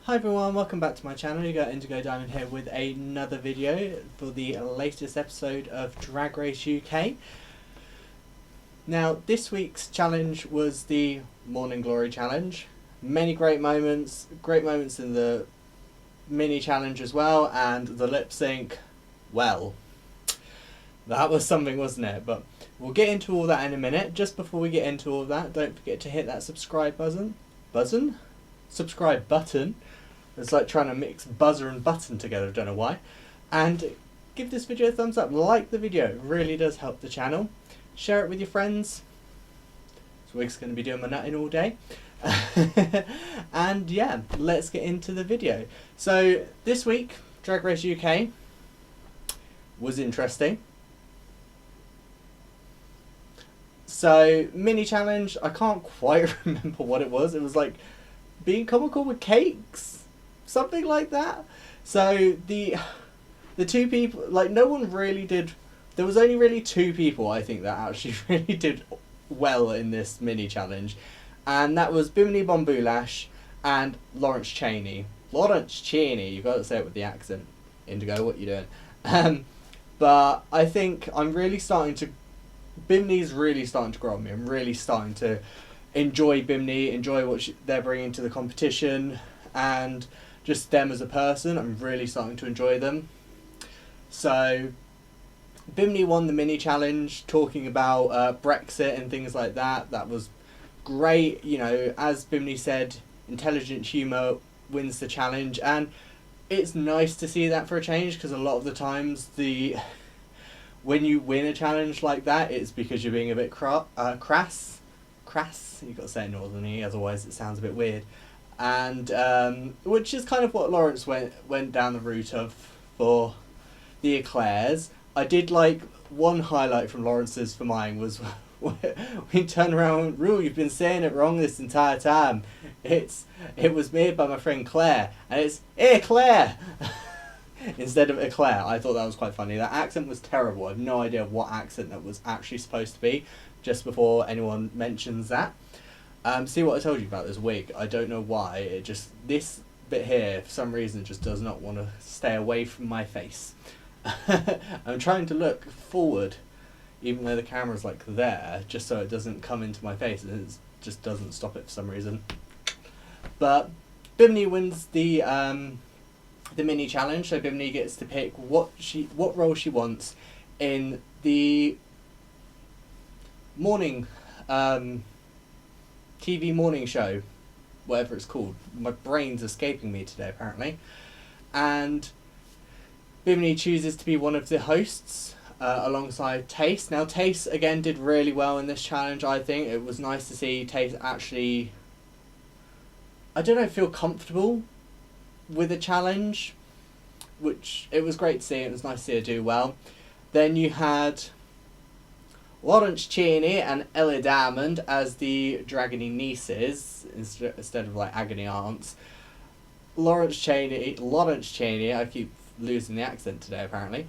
Hi everyone, welcome back to my channel. You got Indigo Diamond here with another video for the latest episode of Drag Race UK. Now, this week's challenge was the Morning Glory challenge. Many great moments in the mini challenge as well, and the lip sync, well, that was something, wasn't it? But we'll get into all that in a minute. Just before we get into all that, don't forget to hit that subscribe button. Subscribe button. It's like trying to mix buzzer and button together, I don't know why. And give this video a thumbs up, like the video, it really does help the channel. Share it with your friends. So Wig's going to be doing my nutting all day. And yeah, let's get into the video. So this week, Drag Race UK was interesting. So, mini challenge, I can't quite remember what it was. It was like being comical with cakes. Something like that. So the two people, like, no one really did. There was only really two people I think that actually really did well in this mini challenge, and that was Bimini Bon Boulash and Lawrence Chaney. Lawrence Chaney, you've got to say it with the accent. Indigo, what you doing? But I think I'm really starting to. Bimini's really starting to grow on me. I'm really starting to enjoy Bimini, enjoy what they're bringing to the competition, and just them as a person. I'm really starting to enjoy them. So Bimini won the mini challenge, talking about Brexit and things like that. That was great. You know, as Bimini said, intelligent humour wins the challenge, and it's nice to see that for a change, because a lot of the times when you win a challenge like that, it's because you're being a bit crass. You've got to say it northerny, otherwise it sounds a bit weird. And which is kind of what Lawrence went down the route of for the eclairs. I did like one highlight from Lawrence's for mine was when he turned around, Ru, you've been saying it wrong this entire time. It was made by my friend Claire, and it's Claire instead of eclair. I thought that was quite funny. That accent was terrible. I have no idea what accent that was actually supposed to be, just before anyone mentions that. See what I told you about this wig? I don't know why. It just, this bit here, for some reason, just does not want to stay away from my face. I'm trying to look forward, even though the camera's like there, just so it doesn't come into my face, and it just doesn't stop it for some reason. But Bimini wins the mini challenge, so Bimini gets to pick what role she wants in the morning TV morning show, whatever it's called. My brain's escaping me today, apparently. And Bimini chooses to be one of the hosts alongside Taste. Now, Taste, again, did really well in this challenge, I think. It was nice to see Taste actually, I don't know, feel comfortable with a challenge, which it was great to see. It was nice to see her do well. Then you had Lawrence Chaney and Ellie Diamond as the Dragony nieces instead of like agony aunts. Lawrence Chaney, I keep losing the accent today apparently,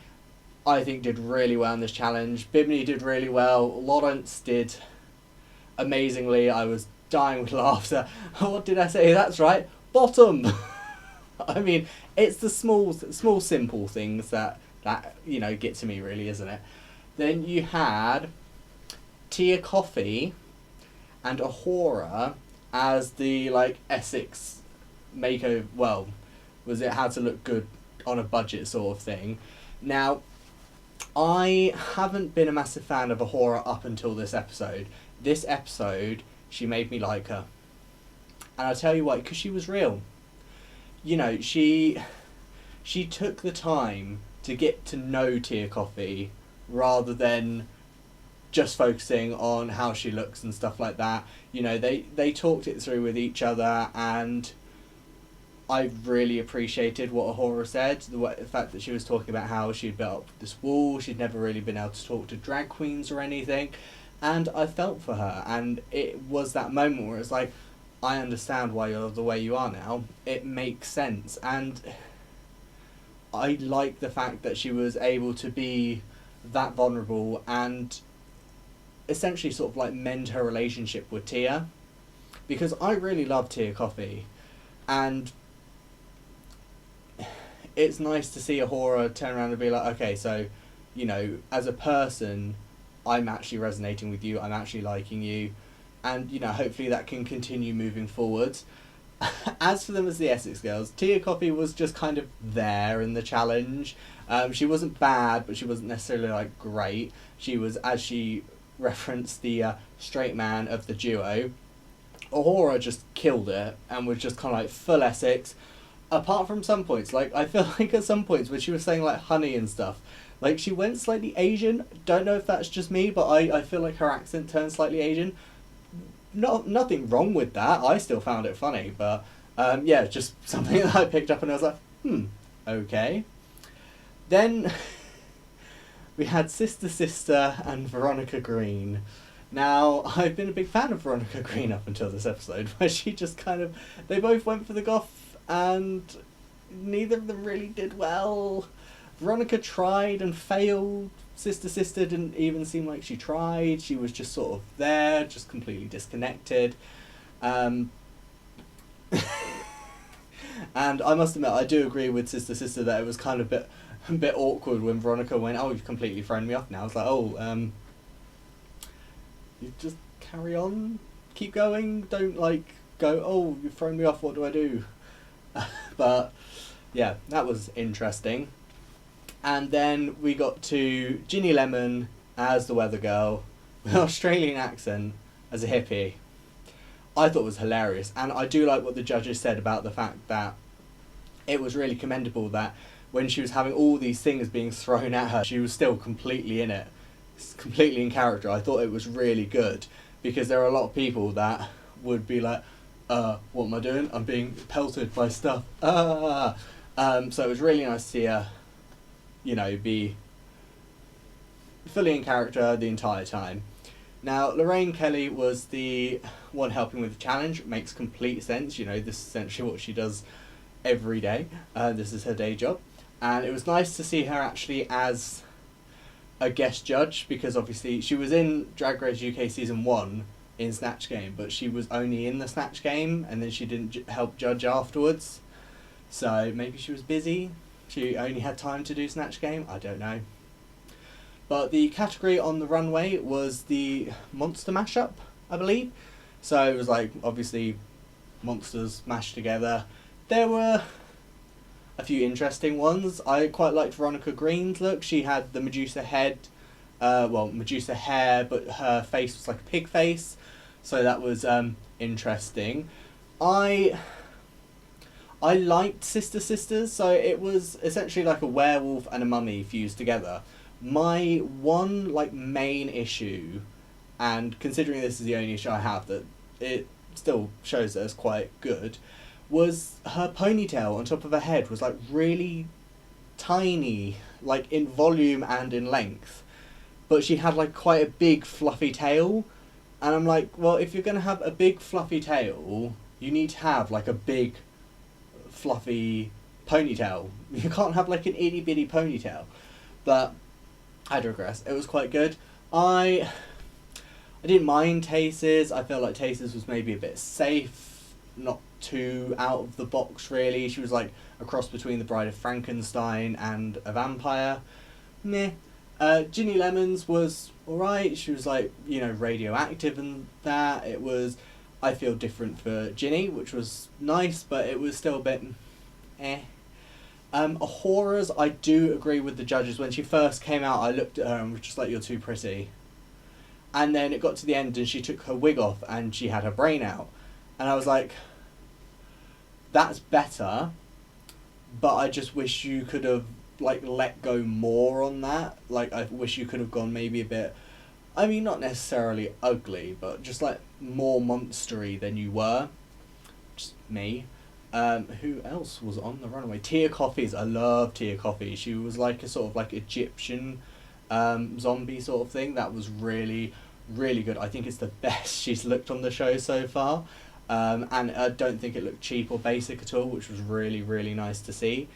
I think did really well in this challenge. Bimini did really well. Lawrence did amazingly. I was dying with laughter. What did I say? That's right, bottom. I mean, it's the small simple things that you know get to me, really, isn't it? Then you had Tia Coffee and Ahura as the like Essex makeover. Well, was it how to look good on a budget sort of thing? Now, I haven't been a massive fan of Ahura up until this episode. This episode, she made me like her, and I'll tell you why. Because she was real. You know, she took the time to get to know Tia Coffee rather than just focusing on how she looks and stuff like that. You know, they talked it through with each other, and I really appreciated what Ahura said. The fact that she was talking about how she'd built up this wall, she'd never really been able to talk to drag queens or anything, and I felt for her, and it was that moment where it's like, I understand why you're the way you are now. It makes sense, and I like the fact that she was able to be that vulnerable and essentially sort of like mend her relationship with Tia, because I really love Tia Coffee, and it's nice to see Ahura turn around and be like, okay, so, you know, as a person, I'm actually resonating with you, I'm actually liking you, and, you know, hopefully that can continue moving forward. As for them as the Essex girls, Tia Coffee was just kind of there in the challenge. She wasn't bad, but she wasn't necessarily like great. She was, as she referenced, the straight man of the duo. Ahura just killed it and was just kind of like full Essex. Apart from some points, like I feel like at some points when she was saying like honey and stuff, like she went slightly Asian. Don't know if that's just me, but I feel like her accent turned slightly Asian. Nothing wrong with that. I still found it funny, but yeah, just something that I picked up and I was like, okay. Then we had Sister and Veronica Green. Now, I've been a big fan of Veronica Green up until this episode, where she just kind of, they both went for the goth and neither of them really did well. Veronica tried and failed. Sister didn't even seem like she tried. She was just sort of there, just completely disconnected. And I must admit, I do agree with Sister that it was kind of a bit awkward when Veronica went, oh, you've completely thrown me off now. I was like, oh, you just carry on, keep going, don't like go, oh, you've thrown me off, what do I do? But yeah, that was interesting. And then we got to Ginny Lemon as the weather girl with an Australian accent as a hippie. I thought it was hilarious, and I do like what the judges said about the fact that it was really commendable that when she was having all these things being thrown at her, she was still completely in it, completely in character. I thought it was really good, because there are a lot of people that would be like, what am I doing? I'm being pelted by stuff. So it was really nice to see her, you know, be fully in character the entire time. Now, Lorraine Kelly was the one helping with the challenge. It makes complete sense. You know, this is essentially what she does every day. This is her day job. And it was nice to see her actually as a guest judge, because obviously she was in Drag Race UK Season 1 in Snatch Game, but she was only in the Snatch Game and then she didn't help judge afterwards. So maybe she was busy. She only had time to do Snatch Game. I don't know. But the category on the runway was the monster mashup, I believe. So it was like, obviously, monsters mashed together. There were a few interesting ones. I quite liked Veronica Green's look. She had the Medusa head, Medusa hair, but her face was like a pig face. So that was interesting. I liked Sisters, so it was essentially like a werewolf and a mummy fused together. My one like main issue, and considering this is the only issue I have, that it still shows that it's quite good, was her ponytail on top of her head was like really tiny, like in volume and in length, but she had like quite a big fluffy tail, and I'm like, well, if you're going to have a big fluffy tail, you need to have like a big fluffy ponytail. You can't have like an itty bitty ponytail. But I digress. It was quite good. I didn't mind Taces. I felt like Taces was maybe a bit safe, not too out of the box really. She was like a cross between the Bride of Frankenstein and a vampire. Meh. Ginny Lemons was alright. She was like, you know, radioactive and that. It was, I feel, different for Ginny, which was nice, but it was still a bit eh. Ahura's, I do agree with the judges. When she first came out, I looked at her and was just like, you're too pretty. And then it got to the end and she took her wig off and she had her brain out. And I was like, that's better, but I just wish you could have like let go more on that. Like, I wish you could have gone maybe a bit, I mean, not necessarily ugly, but just like more monstery than you were. Just me. Who else was on the runway? Tia Coffees. I love Tia Coffee. She was like a sort of like Egyptian zombie sort of thing. That was really, really good. I think it's the best she's looked on the show so far. And I don't think it looked cheap or basic at all, which was really, really nice to see.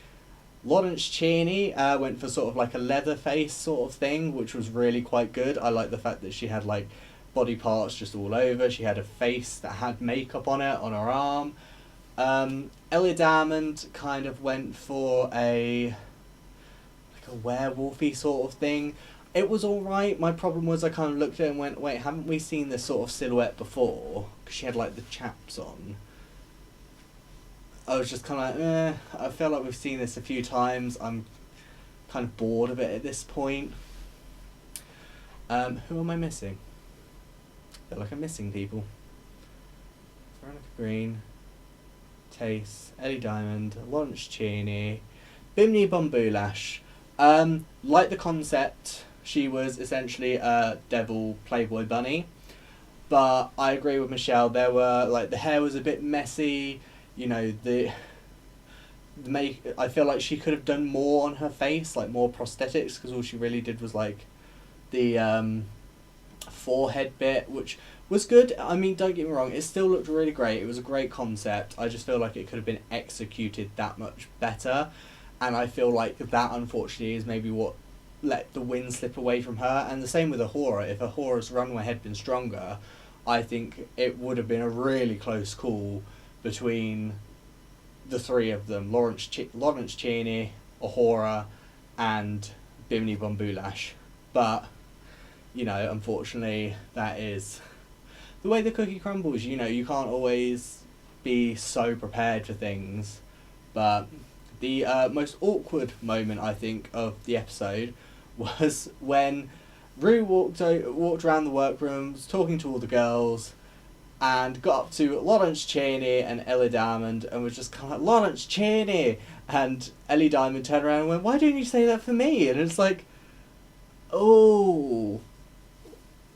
Lawrence Cheney went for sort of like a leather face sort of thing, which was really quite good. I like the fact that she had like body parts just all over. She had a face that had makeup on it, on her arm. Ellie Diamond kind of went for a werewolfy sort of thing. It was alright. My problem was I kind of looked at it and went, wait, haven't we seen this sort of silhouette before? Because she had like the chaps on. I was just kind of like, I feel like we've seen this a few times. I'm kind of bored of it at this point. Who am I missing? I feel like I'm missing people. Veronica Green, Tace, Ellie Diamond, Lawrence Cheney, Bimini Bombulash. Like the concept, she was essentially a devil Playboy bunny. But I agree with Michelle, there were, like, the hair was a bit messy, you know, I feel like she could have done more on her face, like more prosthetics, because all she really did was, like, the forehead bit, which was good. I mean, don't get me wrong, it still looked really great. It was a great concept. I just feel like it could have been executed that much better. And I feel like that, unfortunately, is maybe what let the win slip away from her. And the same with Ahura. If Ahura's runway had been stronger, I think it would have been a really close call between the three of them. Lawrence Cheney, Ahura, and Bimini Bombulash. But, you know, unfortunately, that is the way the cookie crumbles. You know, you can't always be so prepared for things. But the most awkward moment, I think, of the episode was when Rue walked around the workroom, was talking to all the girls, and got up to Lawrence Cheney and Ellie Diamond and was just kind of like, Lawrence Cheney! And Ellie Diamond turned around and went, why didn't you say that for me? And it's like, oh,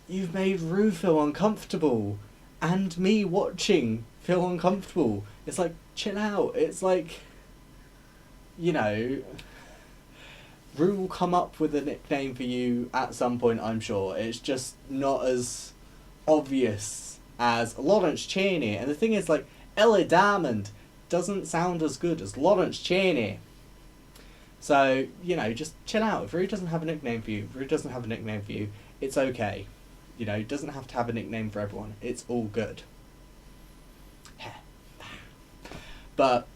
you've made Rue feel uncomfortable. And me watching feel uncomfortable. It's like, chill out. It's like, you know, Rue will come up with a nickname for you at some point, I'm sure. It's just not as obvious as Lawrence Cheney. And the thing is, like, Ellie Diamond doesn't sound as good as Lawrence Cheney. So, you know, just chill out. If Rue doesn't have a nickname for you, it's okay. You know, doesn't have to have a nickname for everyone. It's all good. But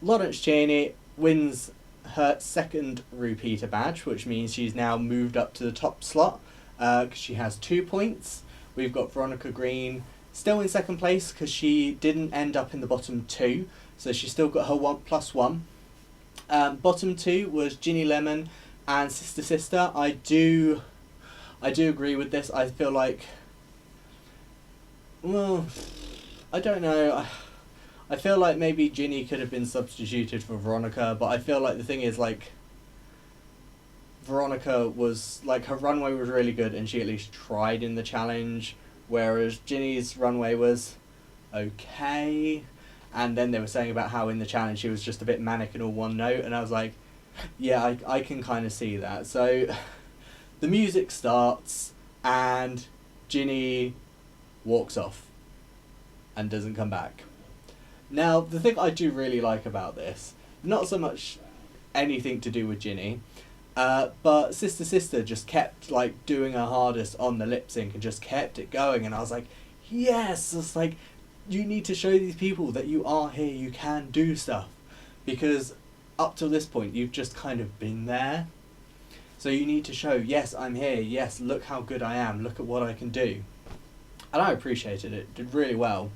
Lawrence Cheney wins her second Repeater badge, which means she's now moved up to the top slot because she has 2 points. We've got Veronica Green still in second place because she didn't end up in the bottom 2, so she's still got her 1+1. Bottom 2 was Ginny Lemon and Sister Sister. I do agree with this. I feel like, well, I don't know. I feel like maybe Ginny could have been substituted for Veronica, but I feel like the thing is, like, Veronica was, like, her runway was really good and she at least tried in the challenge, whereas Ginny's runway was okay. And then they were saying about how in the challenge she was just a bit manic and all one note, and I was like, yeah, I can kind of see that. So the music starts and Ginny walks off and doesn't come back. Now, the thing I do really like about this, not so much anything to do with Ginny, but Sister Sister just kept, like, doing her hardest on the lip sync and just kept it going, and I was like, yes! It's like, you need to show these people that you are here, you can do stuff. Because up to this point, you've just kind of been there. So you need to show, yes, I'm here, yes, look how good I am, look at what I can do. And I appreciated it, did really well.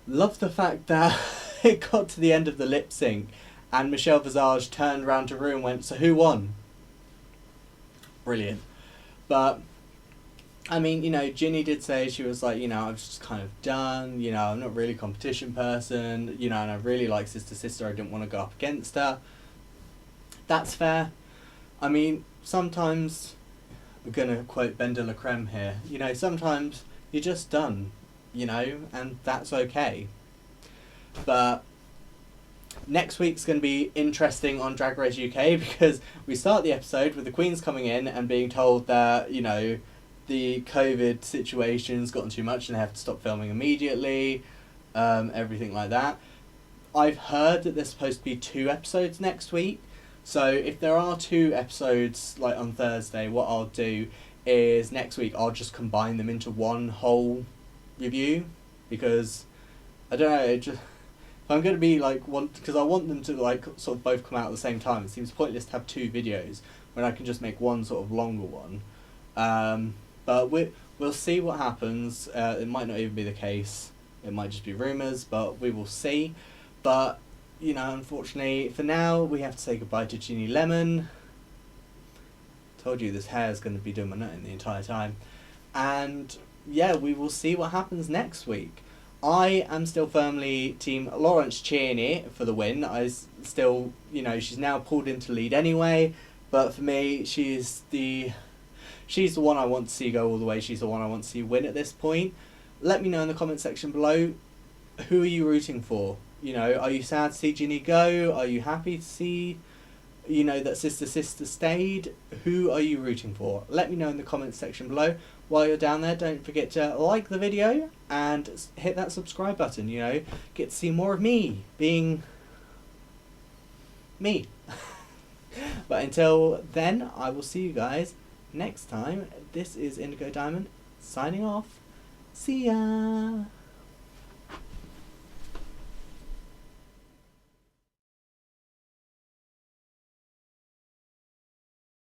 Love the fact that it got to the end of the lip sync and Michelle Visage turned around to Rue and went, so who won? Brilliant. But, I mean, you know, Ginny did say, she was like, you know, I was just kind of done, you know, I'm not really a competition person, you know, and I really like Sister Sister, I didn't want to go up against her. That's fair. I mean, sometimes, I'm going to quote Ben de la Creme here, you know, sometimes you're just done. You know, and that's okay. But next week's going to be interesting on Drag Race UK because we start the episode with the Queens coming in and being told that, you know, the COVID situation's gotten too much and they have to stop filming immediately, everything like that. I've heard that there's supposed to be 2 episodes next week, so if there are 2 episodes, like on Thursday, what I'll do is next week I'll just combine them into one whole review, because I don't know, If I'm going to be like because I want them to like sort of both come out at the same time. It seems pointless to have two videos when I can just make one sort of longer one. But we'll see what happens. It might not even be the case. It might just be rumours, but we will see. But, you know, unfortunately, for now, we have to say goodbye to Ginny Lemon. Told you this hair is going to be doing my nutting the entire time. And, yeah, we will see what happens next week. I am still firmly Team Lawrence Chaney for the win. I still, you know, she's now pulled into lead anyway. But for me, she's the one I want to see go all the way. She's the one I want to see win at this point. Let me know in the comment section below, who are you rooting for? You know, are you sad to see Ginny go? Are you happy to see, you know, that Sister stayed? Who are you rooting for? Let me know in the comment section below. While you're down there, don't forget to like the video and hit that subscribe button, you know. Get to see more of me being me. But until then, I will see you guys next time. This is Indigo Diamond signing off. See ya!